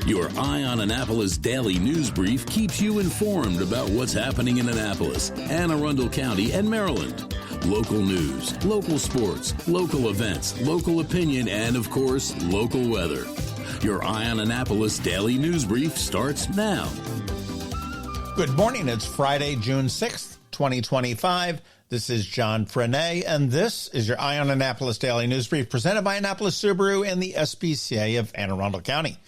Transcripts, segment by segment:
Your Eye on Annapolis daily news brief keeps you informed about what's happening in Annapolis, Anne Arundel County, and Maryland. Local news, local sports, local events, local opinion, and, of course, local weather. Your Eye on Annapolis daily news brief starts now. Good morning. It's Friday, June 6th, 2025. This is John Frenaye, and this is your Eye on Annapolis daily news brief presented by Annapolis Subaru and the SPCA of Anne Arundel County.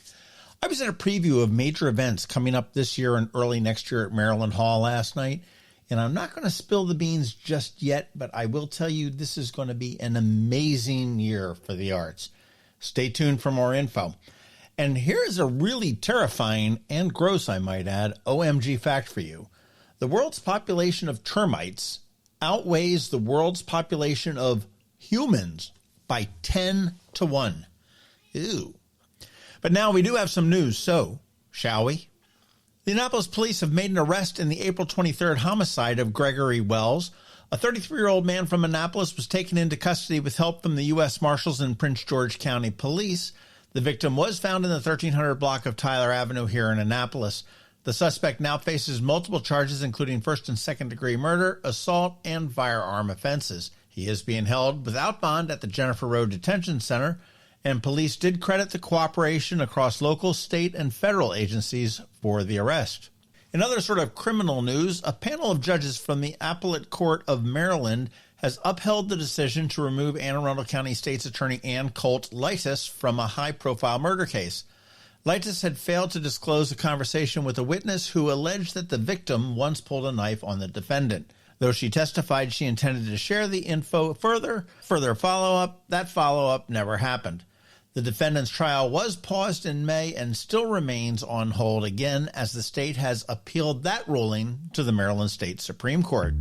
I was at a preview of major events coming up this year and early next year at Maryland Hall last night, and I'm not going to spill the beans just yet, but I will tell you this is going to be an amazing year for the arts. Stay tuned for more info. And here's a really terrifying and gross, I might add, OMG fact for you. The world's population of termites outweighs the world's population of humans by 10 to 1. Ew. But now we do have some news, so shall we? The Annapolis police have made an arrest in the April 23rd homicide of Gregory Wells. A 33-year-old man from Annapolis was taken into custody with help from the U.S. Marshals and Prince George County Police. The victim was found in the 1300 block of Tyler Avenue here in Annapolis. The suspect now faces multiple charges, including first and second degree murder, assault, and firearm offenses. He is being held without bond at the Jennifer Road Detention Center, and police did credit the cooperation across local, state, and federal agencies for the arrest. In other sort of criminal news, a panel of judges from the Appellate Court of Maryland has upheld the decision to remove Anne Arundel County State's Attorney Ann Colt Leitis from a high-profile murder case. Leitis had failed to disclose a conversation with a witness who alleged that the victim once pulled a knife on the defendant. Though she testified she intended to share the info further follow-up, that follow-up never happened. The defendant's trial was paused in May and still remains on hold again as the state has appealed that ruling to the Maryland State Supreme Court.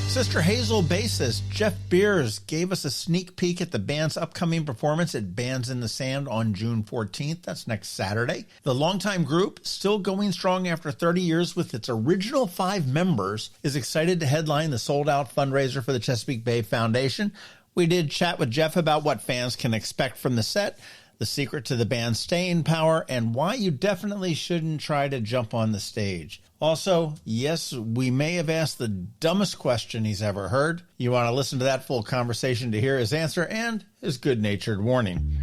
Sister Hazel bassist Jett Beres gave us a sneak peek at the band's upcoming performance at Bands in the Sand on June 14th. That's next Saturday. The longtime group, still going strong after 30 years with its original 5 members, is excited to headline the sold-out fundraiser for the Chesapeake Bay Foundation. We did chat with Jeff about what fans can expect from the set, the secret to the band's staying power, and why you definitely shouldn't try to jump on the stage. Also, yes, we may have asked the dumbest question he's ever heard. You want to listen to that full conversation to hear his answer and his good-natured warning.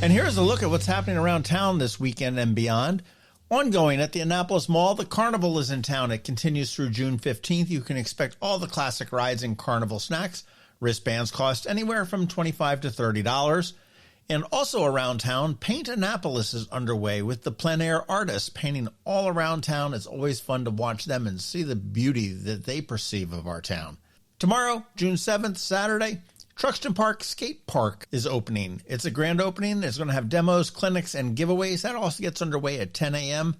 And here's a look at what's happening around town this weekend and beyond. Ongoing at the Annapolis Mall, the Carnival is in town. It continues through June 15th. You can expect all the classic rides and Carnival snacks. Wristbands cost anywhere from $25 to $30. And also around town, Paint Annapolis is underway with the plein air artists painting all around town. It's always fun to watch them and see the beauty that they perceive of our town. Tomorrow, June 7th, Saturday, Truxton Park Skate Park is opening. It's a grand opening. It's going to have demos, clinics, and giveaways. That also gets underway at 10 a.m.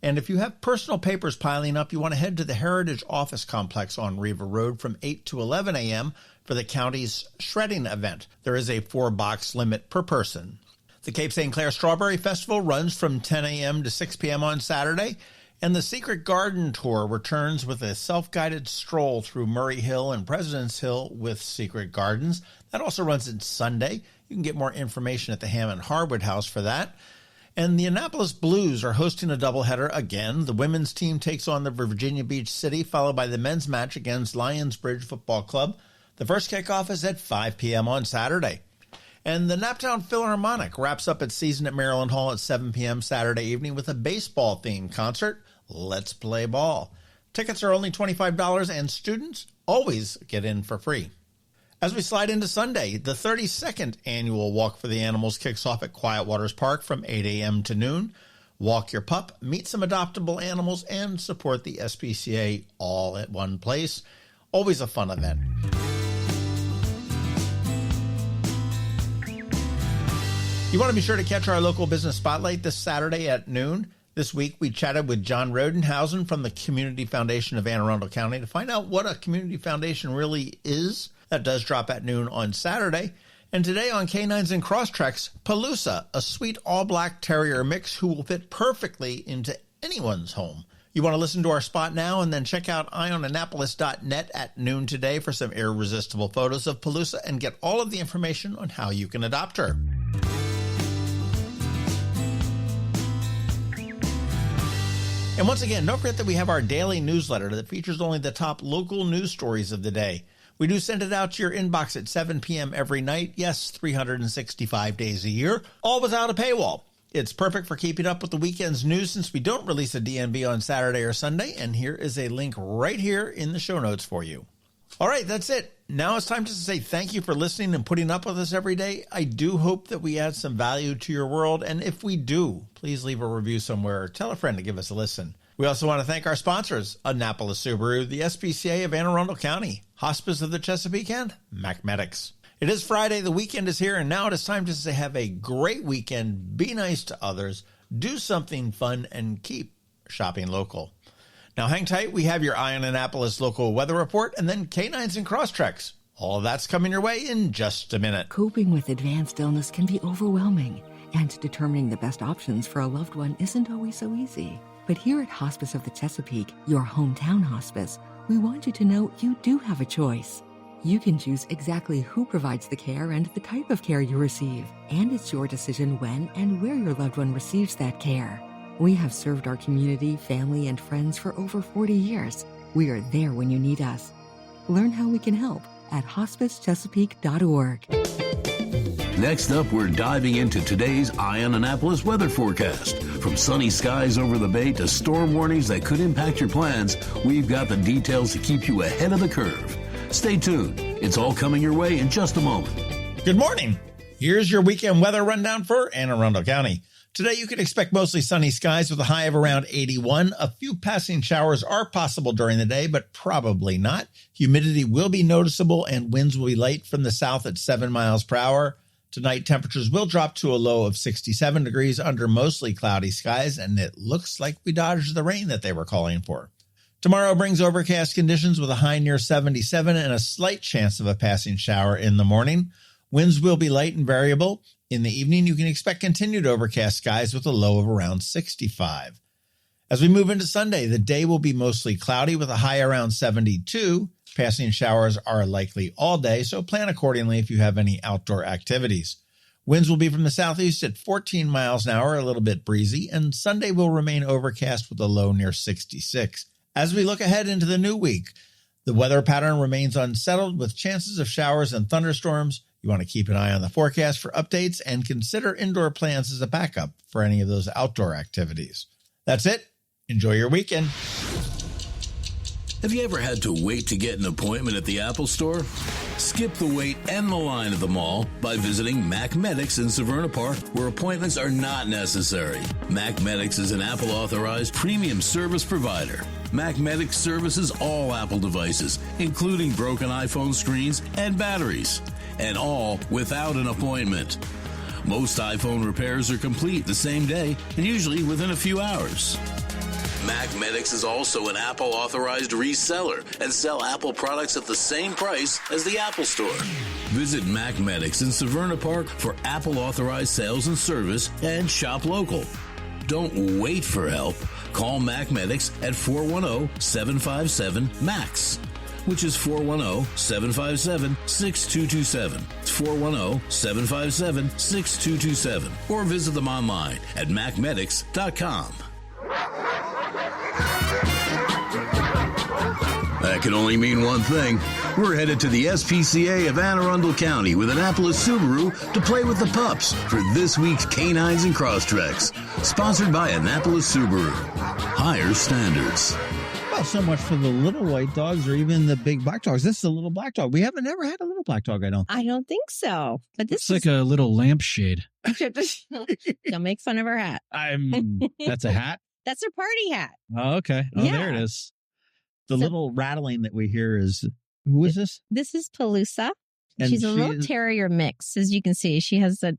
And if you have personal papers piling up, you want to head to the Heritage Office Complex on Riva Road from 8 to 11 a.m. for the county's shredding event. There is a 4-box limit per person. The Cape St. Clair Strawberry Festival runs from 10 a.m. to 6 p.m. on Saturday, and the Secret Garden Tour returns with a self-guided stroll through Murray Hill and President's Hill with Secret Gardens. That also runs on Sunday. You can get more information at the Hammond Harwood House for that. And the Annapolis Blues are hosting a doubleheader again. The women's team takes on the Virginia Beach City, followed by the men's match against Lions Bridge Football Club. The first kickoff is at 5 p.m. on Saturday. And the Naptown Philharmonic wraps up its season at Maryland Hall at 7 p.m. Saturday evening with a baseball-themed concert, Let's Play Ball. Tickets are only $25, and students always get in for free. As we slide into Sunday, the 32nd annual Walk for the Animals kicks off at Quiet Waters Park from 8 a.m. to noon. Walk your pup, meet some adoptable animals, and support the SPCA all at one place. Always a fun event. You want to be sure to catch our local business spotlight this Saturday at noon. This week, we chatted with John Rodenhausen from the Community Foundation of Anne Arundel County to find out what a community foundation really is. That does drop at noon on Saturday. And today on Canines and Crosstreks, Palooza, a sweet all-black terrier mix who will fit perfectly into anyone's home. You want to listen to our spot now and then check out eyeonannapolis.net at noon today for some irresistible photos of Palooza and get all of the information on how you can adopt her. And once again, don't forget that we have our daily newsletter that features only the top local news stories of the day. We do send it out to your inbox at 7 p.m. every night. Yes, 365 days a year, all without a paywall. It's perfect for keeping up with the weekend's news since we don't release a DNB on Saturday or Sunday. And here is a link right here in the show notes for you. All right, that's it. Now it's time just to say thank you for listening and putting up with us every day. I do hope that we add some value to your world. And if we do, please leave a review somewhere or tell a friend to give us a listen. We also want to thank our sponsors, Annapolis Subaru, the SPCA of Anne Arundel County, Hospice of the Chesapeake, and Macmedics. It is Friday, the weekend is here, and now it is time just to say have a great weekend, be nice to others, do something fun, and keep shopping local. Now hang tight, we have your Eye on Annapolis local weather report, and then Canines and Crosstreks. All of that's coming your way in just a minute. Coping with advanced illness can be overwhelming, and determining the best options for a loved one isn't always so easy. But here at Hospice of the Chesapeake, your hometown hospice, we want you to know you do have a choice. You can choose exactly who provides the care and the type of care you receive, and it's your decision when and where your loved one receives that care. We have served our community, family, and friends for over 40 years. We are there when you need us. Learn how we can help at hospicechesapeake.org. Next up, we're diving into today's Eye on Annapolis weather forecast. From sunny skies over the bay to storm warnings that could impact your plans, we've got the details to keep you ahead of the curve. Stay tuned. It's all coming your way in just a moment. Good morning. Here's your weekend weather rundown for Anne Arundel County. Today, you can expect mostly sunny skies with a high of around 81. A few passing showers are possible during the day, but probably not. Humidity will be noticeable and winds will be light from the south at 7 miles per hour. Tonight, temperatures will drop to a low of 67 degrees under mostly cloudy skies, and it looks like we dodged the rain that they were calling for. Tomorrow brings overcast conditions with a high near 77 and a slight chance of a passing shower in the morning. Winds will be light and variable. In the evening, you can expect continued overcast skies with a low of around 65. As we move into Sunday, the day will be mostly cloudy with a high around 72. Passing showers are likely all day, so plan accordingly if you have any outdoor activities. Winds will be from the southeast at 14 miles an hour, a little bit breezy, and Sunday will remain overcast with a low near 66. As we look ahead into the new week, the weather pattern remains unsettled with chances of showers and thunderstorms. You want to keep an eye on the forecast for updates and consider indoor plans as a backup for any of those outdoor activities. That's it. Enjoy your weekend. Have you ever had to wait to get an appointment at the Apple Store? Skip the wait and the line at the mall by visiting Macmedics in Severna Park, where appointments are not necessary. Macmedics is an Apple-authorized premium service provider. Macmedics services all Apple devices, including broken iPhone screens and batteries, and all without an appointment. Most iPhone repairs are complete the same day and usually within a few hours. Macmedics is also an Apple-authorized reseller and sell Apple products at the same price as the Apple Store. Visit Macmedics in Severna Park for Apple-authorized sales and service and shop local. Don't wait for help. Call Macmedics at 410-757-MAX, which is 410-757-6227. It's 410-757-6227. Or visit them online at macmedics.com. That can only mean one thing. We're headed to the SPCA of Anne Arundel County with Annapolis Subaru to play with the pups for this week's Canines and Crosstreks. Sponsored by Annapolis Subaru. Higher standards. Well, so much for the little white dogs or even the big black dogs. This is a little black dog. We haven't ever had a little black dog, I don't think so. But this It's like a little lampshade. Don't make fun of her hat. That's a hat? That's her party hat. Oh, okay. Oh, Yeah. there it is. The little rattling that we hear is, who is this? This is Palooza. And She's a little she is- terrier mix, as you can see. She's got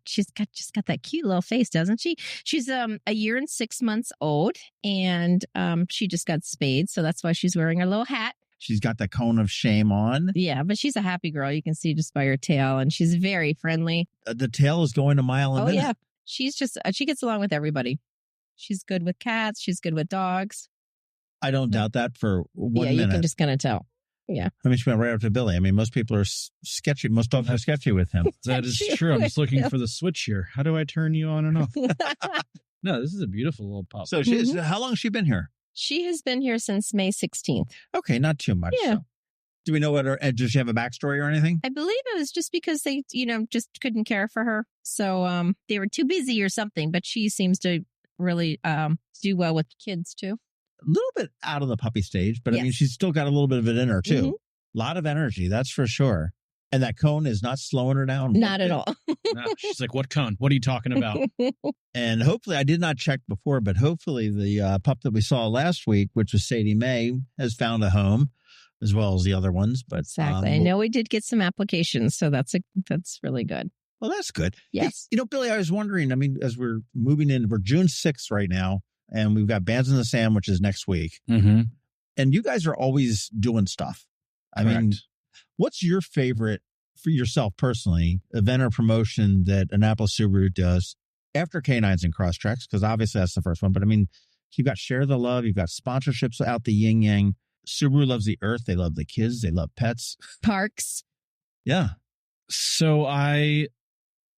that cute little face, doesn't she? She's a year and 6 months old, and she just got spayed, so that's why she's wearing her little hat. She's got the cone of shame on. Yeah, but she's a happy girl. You can see just by her tail, and she's very friendly. The tail is going a mile a minute. Yeah, she's just she gets along with everybody. She's good with cats. She's good with dogs. I don't doubt that for 1 minute. You can just kind of tell. Yeah. I mean, she went right up to Billy. I mean, most people are sketchy. Most dogs are sketchy with him. That is true. I'm just looking for the switch here. How do I turn you on and off? No, this is a beautiful little pup. So how long has she been here? She has been here since May 16th. Okay, not too much. Yeah. So. Do we know does she have a backstory or anything? I believe it was just because they, just couldn't care for her. So they were too busy or something, but she seems to really do well with kids too. A little bit out of the puppy stage, but Yes. I mean, she's still got a little bit of it in her too. Mhm. A lot of energy, that's for sure. And that cone is not slowing her down. Not at all. No, she's like, what cone? What are you talking about? And hopefully, I did not check before, but hopefully the pup that we saw last week, which was Sadie Mae, has found a home, as well as the other ones. But Exactly. I know we did get some applications, so that's really good. Well, that's good. Yes. Hey, Billy, I was wondering, I mean, as we're moving in, we're June 6th right now, and we've got Bands in the Sand, which is next week. Mm-hmm. And you guys are always doing stuff. I mean, what's your favorite, for yourself personally, event or promotion that Annapolis Subaru does after Canines and Crosstreks? Because obviously that's the first one. But I mean, you've got Share the Love, you've got sponsorships out the yin yang. Subaru loves the earth. They love the kids. They love pets. Parks. Yeah. So I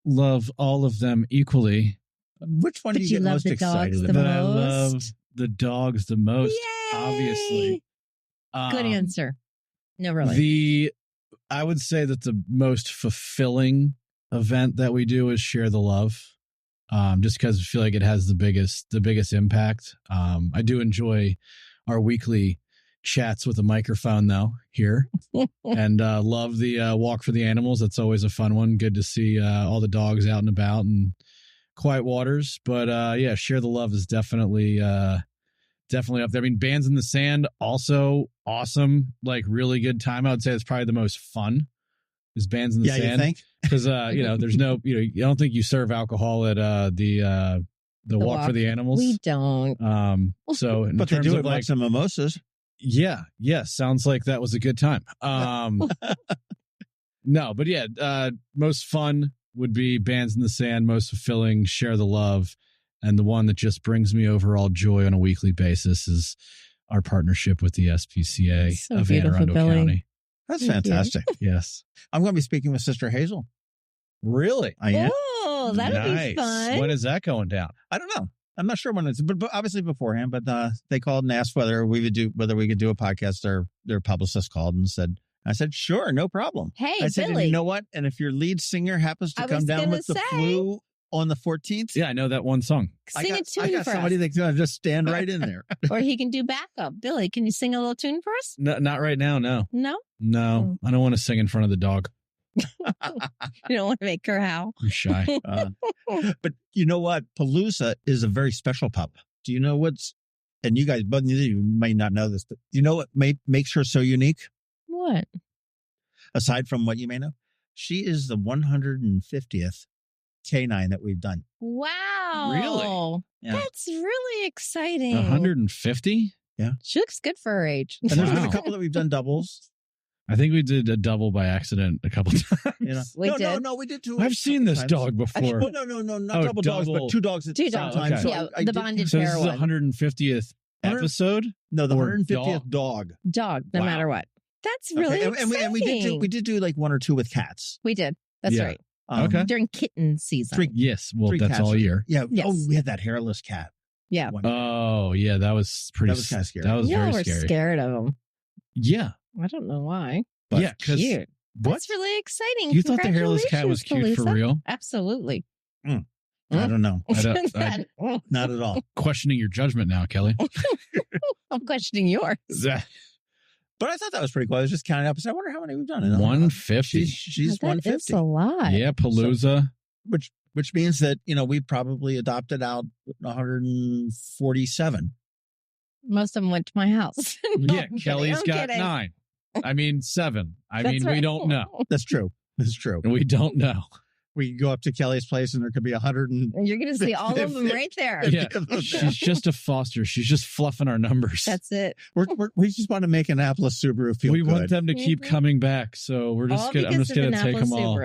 love all of them equally. Which one But do you you get love most the excited dogs the about? But I love most? the dogs the most, Yay! obviously. Good answer. No, really. I would say that the most fulfilling event that we do is Share the Love. Just because I feel like it has the biggest impact. I do enjoy our weekly chats with a microphone though here, and love the walk for the animals. That's always a fun one. Good to see all the dogs out and about and quiet waters. But yeah, Share the Love is definitely up there. I mean, Bands in the Sand, also awesome, like really good time. I would say it's probably the most fun is Bands in the Sand. Yeah, you think? Because there's no, I don't think you serve alcohol at the walk for the animals. We don't. So in But they terms do of it like like some mimosas. yeah, sounds like that was a good time. No, but yeah, most fun would be Bands in the Sand. Most fulfilling, Share the Love. And the one that just brings me overall joy on a weekly basis is our partnership with the SPCA So of Anne beautiful, Arundel Billy. County. That's Thank you. fantastic. Yes. I'm going to be speaking with Sister Hazel. Really? I am. Oh, that'd Nice. be fun. When is that going down? I don't know. I'm not sure when it's, but obviously beforehand. But they called and asked whether we could do a podcast. Their publicist called and said, I said, sure, no problem. Hey, I said, Billy. and you know what? And if your lead singer happens to I come was down gonna with the say. flu on the 14th, Yeah, I know that one song. Sing a I tune got for somebody us. that's going to just stand right in there. Or he can do backup. Billy, can you sing a little tune for us? No, not right now. No, No? I don't want to sing in front of the dog. You don't want to make her howl. I'm shy. But you know what? Palooza is a very special pup. Do you know what's, and you guys, but you may not know this, but do you know what makes her so unique? What? Aside from what you may know, she is the 150th canine that we've done. Wow. Really? Yeah. That's really exciting. 150? She looks good for her age. And there's been Wow. a couple that we've done doubles. I think we did a double by accident a couple times. You know, We no, did. no, we did two. I've seen this times. dog before. Actually, no, not Oh, double dogs, double. but two dogs at the Two same dogs. time. Okay. So Yeah, I the did- bonded So this pair is the one. 150th episode? No, the or 150th dog. Dog, no Wow. matter what. That's really Okay, exciting. and we did do like one or two with cats. We did. That's Yeah. right. Okay. During kitten season. Three- Yes. Well, Three that's cats. all year. Yeah. Yes. Oh, we had that hairless cat. Yeah. one. Oh, yeah. That was pretty. That was kinda scary. That was Y'all very were scary. scared of them. Yeah. I don't know why. But yeah. Because Cute. what? That's really exciting. You thought the hairless cat was cute for Congratulations, real? Absolutely. I don't know. I'm Not at all. questioning your judgment now, Kelly. I'm questioning yours. But I thought that was pretty cool. I was just counting up. I said, I wonder how many we've done. 150. She's That 150. is a lot. Yeah. Palooza. Which means that, we probably adopted out 147. Most of them went to my house. No, Yeah. I'm kidding. Kelly's I'm got kidding. 9. I mean, 7. I That's mean, we right. don't know. That's true. That's true. We don't know. We could go up to Kelly's place and there could be 100 and And you're going to see all of them right there. Yeah. She's just a foster. She's just fluffing our numbers. That's it. we just want to make Annapolis Subaru feel we good. want them to keep Mhm. coming back. So we're just All gonna, I'm because just of going to take Annapolis them all.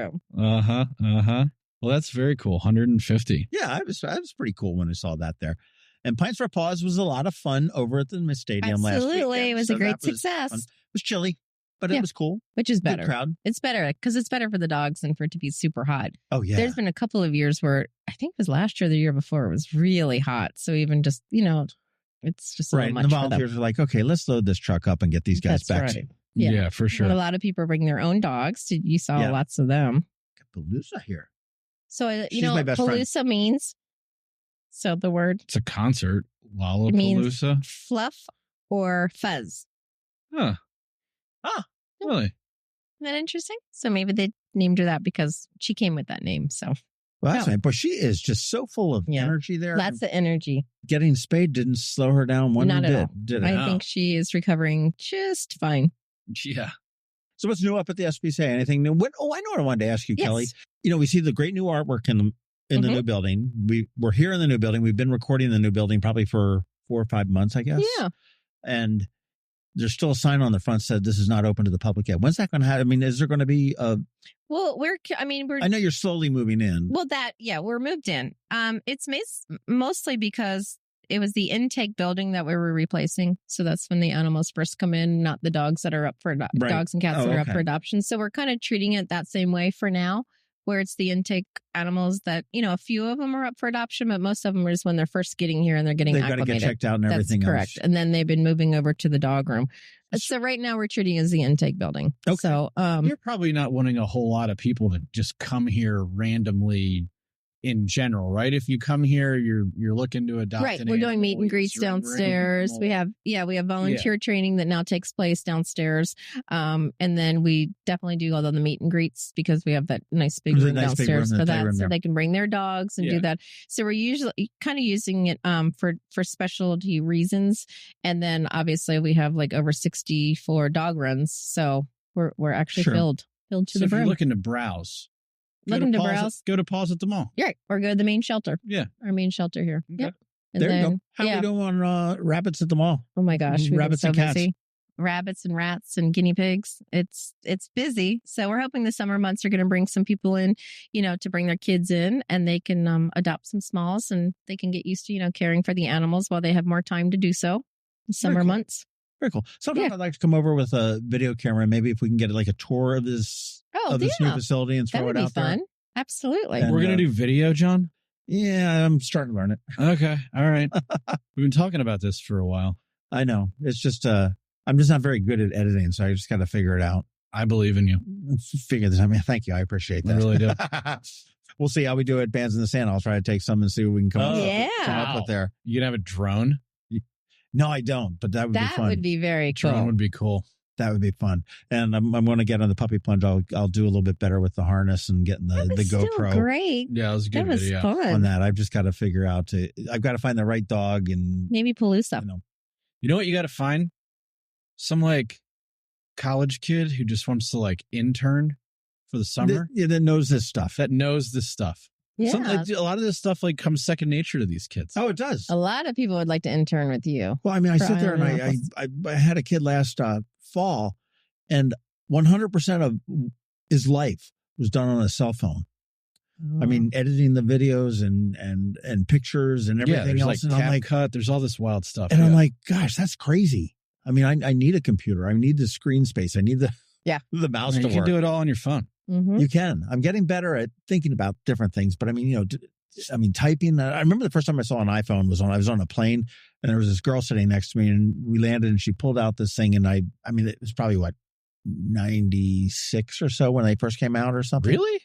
Subaru. Well, that's very cool. 150. Yeah, I was pretty cool when I saw that there. And Pints for Paws was a lot of fun over at the Stadium last week. Absolutely. It was a great success. It was chilly, but it was cool. Which is better. Good crowd. It's better because it's better for the dogs than for it to be super hot. Oh, yeah. There's been a couple of years where I think it was last year or the year before, it was really hot. So even just, it's just a little much and the for them. volunteers are like, okay, let's load this truck up and get these guys back. Right. Yeah, for sure. And a lot of people bring their own dogs. You saw lots of them. Palooza here. So, She's my best friend. Palooza means, so the word. It's a concert. It means Lollapalooza. fluff or fuzz. Huh. Really? Isn't that interesting? So maybe they named her that because she came with that name. So. Well, that's fine. But she is just so full of energy there. Lots of energy. Getting spayed didn't slow her down one Not bit, at all. did it? I think she is recovering just fine. Yeah. So what's new up at the SPCA? Anything new? I know what I wanted to ask you, Yes. Kelly. We see the great new artwork in the new building. We're here in the new building. We've been recording the new building probably for 4 or 5 months, I guess. Yeah. And there's still a sign on the front that said this is not open to the public yet. When's that going to happen? I mean, is there going to be Well, I know you're slowly moving in. Well, we're moved in. It's mostly because it was the intake building that we were replacing. So that's when the animals first come in, not the dogs that are up for dogs and cats that are up for adoption. So we're kind of treating it that same way for now, where it's the intake animals that, a few of them are up for adoption, but most of them are just when they're first getting here and they're getting acclimated. They've got to get checked out and everything That's correct. else. And then they've been moving over to the dog room. So right now we're treating it as the intake building. Okay. So you're probably not wanting a whole lot of people to just come here randomly in general, right? If you come here, you're looking to adopt. Right. An We're doing animal, meet and greets downstairs. We have volunteer training that now takes place downstairs. And then we definitely do all the meet and greets because we have that nice big room downstairs for that. So they can bring their dogs and do that. So we're usually kind of using it for specialty reasons. And then obviously we have like over 64 dog runs. So we're actually filled to the brim. If you're looking to browse. Go to Paws at the mall. Right. Or go to the main shelter. Yeah. Our main shelter here. Okay. Yep. And there you go. How are we doing on rabbits at the mall? Oh my gosh. Rabbits and cats. Busy. Rabbits and rats and guinea pigs. It's busy. So we're hoping the summer months are going to bring some people in, to bring their kids in and they can adopt some smalls and they can get used to, caring for the animals while they have more time to do so in summer months. Very cool. Sometimes I'd like to come over with a video camera. Maybe if we can get like a tour of this new facility and throw it out there. That would be fun. Absolutely. And we're going to do video, John? Yeah, I'm starting to learn it. Okay. All right. We've been talking about this for a while. I know. It's just, I'm just not very good at editing, so I just got to figure it out. I believe in you. Figure this out. I mean, thank you. I appreciate that. I really do. We'll see how we do at Bands in the Sand. I'll try to take some and see what we can come up with there. You can have a drone? No, I don't, but that would be fun. That would be very cool. Drone would be cool. That would be fun. And I'm going to get on the puppy plunge. I'll do a little bit better with the harness and getting the GoPro. Still great. Yeah, it was a good video. Fun. On that. I've just got to figure out I've got to find the right dog and maybe Palooza. You know what you got to find? Some college kid who just wants to intern for the summer. That knows this stuff. Yeah. A lot of this stuff comes second nature to these kids. Oh, it does. A lot of people would like to intern with you. Well, I mean, I sit there and I had a kid last fall, and 100% of his life was done on a cell phone. Oh. I mean, editing the videos and pictures and everything else. And I'm like, there's all this wild stuff. And I'm like, gosh, that's crazy. I mean, I need a computer. I need the screen space. I need the mouse to work. You can do it all on your phone. Mm-hmm. You can. I'm getting better at thinking about different things, but I mean, typing. I remember the first time I saw an iPhone I was on a plane, and there was this girl sitting next to me, and we landed, and she pulled out this thing, and I mean, it was probably 96 or so when they first came out, or something. Really?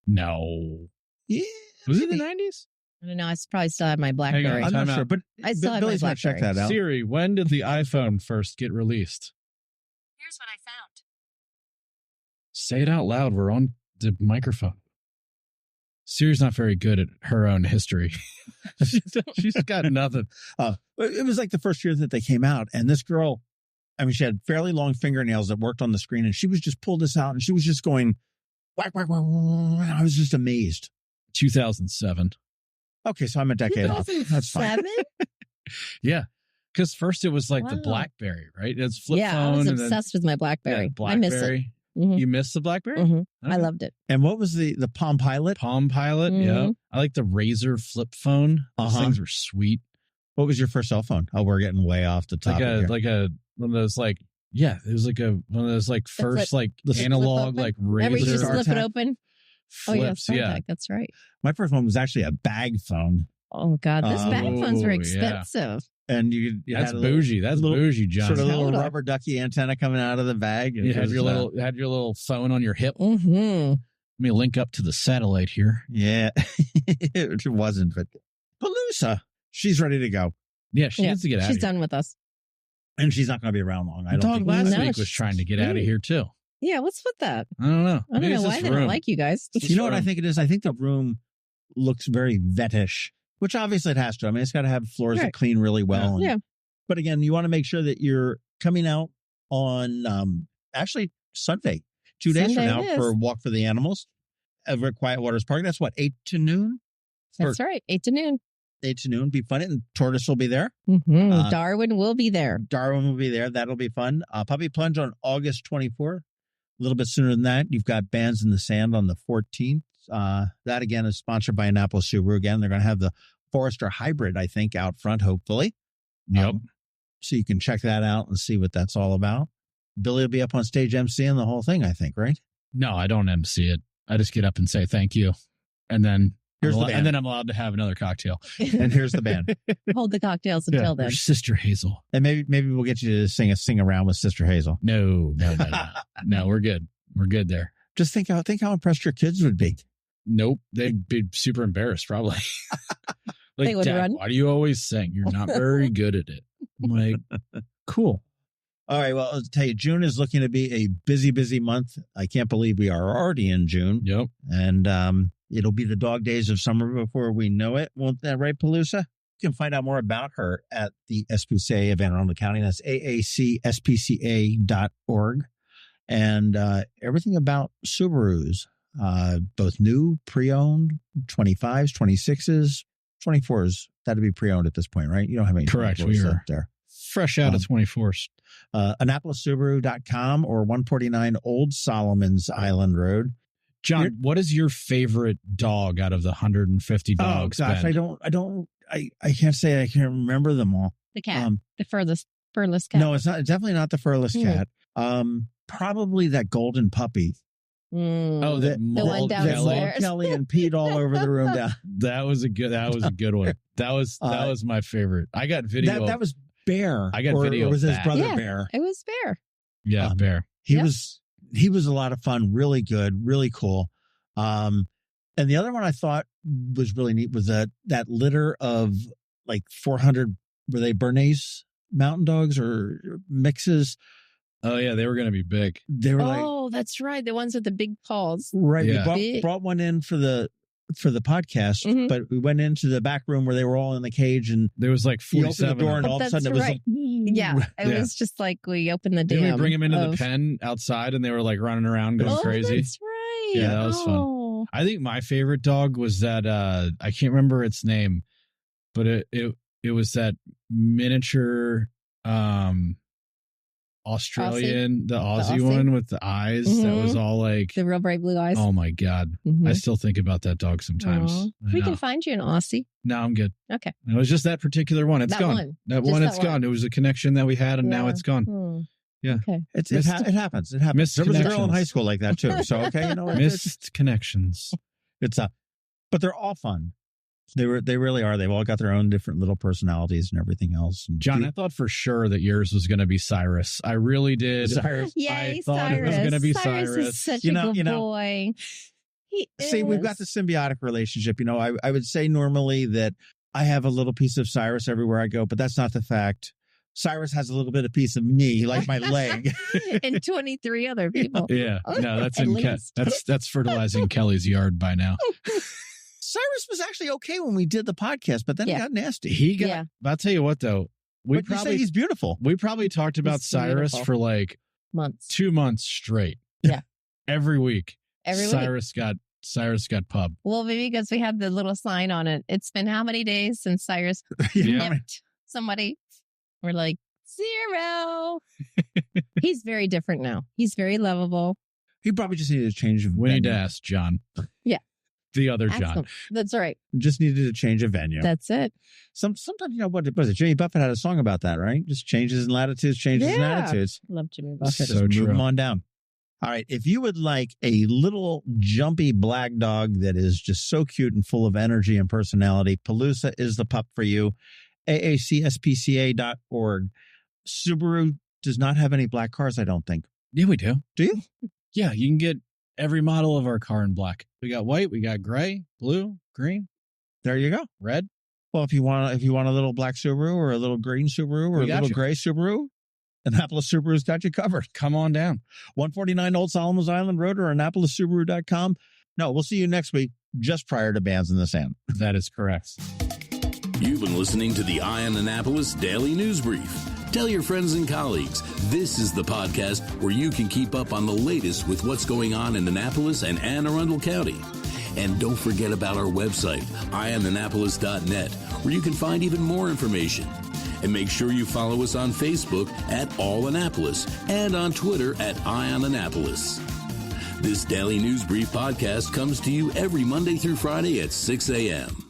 No. Yeah. Was it the 90s? I don't know. I probably still have my BlackBerry. I'm not sure, but I still have Billy's my going to check that out. Siri, when did the iPhone first get released? Here's what I found. Say it out loud. We're on the microphone. Siri's not very good at her own history. She's got nothing. It was like the first year that they came out, and this girl, I mean, she had fairly long fingernails that worked on the screen, and she was just pulled this out, and she was just going, whack, whack, whack, and I was just amazed. 2007. Okay, so I'm a decade off. That's fine. 7? Yeah. Because first it was the BlackBerry, right? It's flip phone. I was obsessed with my BlackBerry. BlackBerry. I miss it. Mm-hmm. You missed the BlackBerry? Mm-hmm. Okay. I loved it. And what was the Palm Pilot? Palm Pilot, Mm-hmm. yeah. I like the Razor flip phone. Those things were sweet. What was your first cell phone? Oh, we're getting way off the top. Like a one of those like, yeah, it was like one of those like first like analog like razor. Remember you just flip it open? Flips, yeah, that's right. My first one was actually a bag phone. Oh God, those bag phones were expensive. Yeah. And you that's bougie. That's bougie, John. Sort of a little rubber ducky antenna coming out of the bag. You had your little phone on your hip. Mm-hmm. Let me link up to the satellite here. Yeah, it wasn't, but Palooza, she's ready to go. Yeah, she needs to get out. She's done with us, and she's not going to be around long. The dog last week was trying to get out of here too. Yeah, what's with that? I don't know. I don't know why they don't like you guys. You know what I think it is? I think the room looks very vetish, which obviously it has to. I mean, it's got to have floors that clean really well. Yeah. But again, you want to make sure that you're coming out on actually Sunday, 2 days from now, for a walk for the animals over at Quiet Waters Park. That's what, 8 to noon? That's right, 8 to noon. 8 to noon. Be fun. And Tortoise will be there. Mm-hmm. Darwin will be there. Darwin will be there. That'll be fun. Puppy Plunge on August 24th. A little bit sooner than that, you've got Bands in the Sand on the 14th. That, again, is sponsored by Annapolis Subaru. Again, they're going to have the Forester Hybrid, I think, out front, hopefully. Yep. So you can check that out and see what that's all about. Billy will be up on stage emceeing the whole thing, I think, right? No, I don't MC it. I just get up and say thank you. And then I'm allowed to have another cocktail. And here's the band. Hold the cocktails until then. Sister Hazel. And maybe we'll get you to sing around with Sister Hazel. No. No, we're good. We're good there. Just think how impressed your kids would be. Nope. They'd be super embarrassed, probably. Like, they would Dad, run. Why do you always sing? You're not very good at it. I'm like, cool. All right. Well, I'll tell you, June is looking to be a busy, busy month. I can't believe we are already in June. Yep. And it'll be the dog days of summer before we know it. Won't that right, Palooza? You can find out more about her at the SPCA of Anne Arundel County. That's aacspca.org. And everything about Subarus, both new, pre-owned, 25s, 26s, 24s. That'd be pre-owned at this point, right? You don't have any. Correct. We are there. Fresh out of 24s. AnnapolisSubaru.com or 149 Old Solomon's Island Road. John, what is your favorite dog out of the 150 dogs? Oh gosh, I can't say I can't remember them all. The cat, the furless cat. No, it's not. Definitely not the furless cat. Probably that golden puppy. Oh, the one downstairs. Kelly and peed all over the room. That was a good one. That was my favorite. I got video. That was Bear. I got video. Or was his brother yeah, Bear? It was Bear. Yeah, Bear. He was a lot of fun. Really good. Really cool. And the other one I thought was really neat was that litter of like 400. Were they Bernese mountain dogs or mixes? Oh yeah, they were going to be big. They were that's right, the ones with the big paws. Right. Yeah. We brought one in for the podcast, but we went into the back room where they were all in the cage, and there was like 47. You opened the door, and all of a sudden it was like, it was just like we opened the dam. Did we bring them into the pen outside, and they were like running around going crazy? That's right. Yeah, that was fun. I think my favorite dog was that I can't remember its name, but it was that miniature Australian, the Aussie one with the eyes that was all like the real bright blue eyes. Oh my God. I still think about that dog sometimes. We can find you an Aussie. No, I'm good. Okay. It was just that particular one. It's gone. It's gone. It was a connection that we had, and now it's gone. Yeah. Okay. It happens. It happens. There was a girl in high school like that too. So okay, missed connections. But they're all fun. They really are. They've all got their own different little personalities and everything else. And John, I thought for sure that yours was going to be Cyrus. I really did. Cyrus. Yay, I thought it was going to be Cyrus. Is such a good boy. See, we've got the symbiotic relationship. I would say normally that I have a little piece of Cyrus everywhere I go, but that's not the fact. Cyrus has a little bit of piece of me, like my leg, and 23 other people. Yeah, no, that's fertilizing Kelly's yard by now. Cyrus was actually okay when we did the podcast, but then he got nasty. I'll tell you what, though. You say he's beautiful. We probably talked about Cyrus for like months, 2 months straight. Yeah. Every week. Cyrus got pub. Well, maybe because we had the little sign on it. It's been how many days since Cyrus nipped somebody? We're like, 0. He's very different now. He's very lovable. He probably just needed a change of We need to ask John. Yeah. the other John. Excellent. That's right. Just needed to change a venue. That's it. Sometimes, what was it? Jimmy Buffett had a song about that, right? Just changes in latitudes, changes in attitudes. Love Jimmy Buffett. So move them on down. All right. If you would like a little jumpy black dog that is just so cute and full of energy and personality, Palooza is the pup for you. AACSPCA.org. Subaru does not have any black cars, I don't think. Yeah, we do. Do you? Yeah, you can get every model of our car in black. We got white, we got gray, blue, green. There you go. Red. Well, if you want a little black Subaru or a little green Subaru or a little gray Subaru, Annapolis Subaru's got you covered. Come on down. 149 Old Solomons Island Road or AnnapolisSubaru.com. No, we'll see you next week, just prior to Bands in the Sand. That is correct. You've been listening to the Eye on Annapolis Daily News Brief. Tell your friends and colleagues, this is the podcast where you can keep up on the latest with what's going on in Annapolis and Anne Arundel County. And don't forget about our website, eyeonannapolis.net, where you can find even more information. And make sure you follow us on Facebook at All Annapolis and on Twitter at Eye on Annapolis. This Daily News Brief podcast comes to you every Monday through Friday at 6 a.m.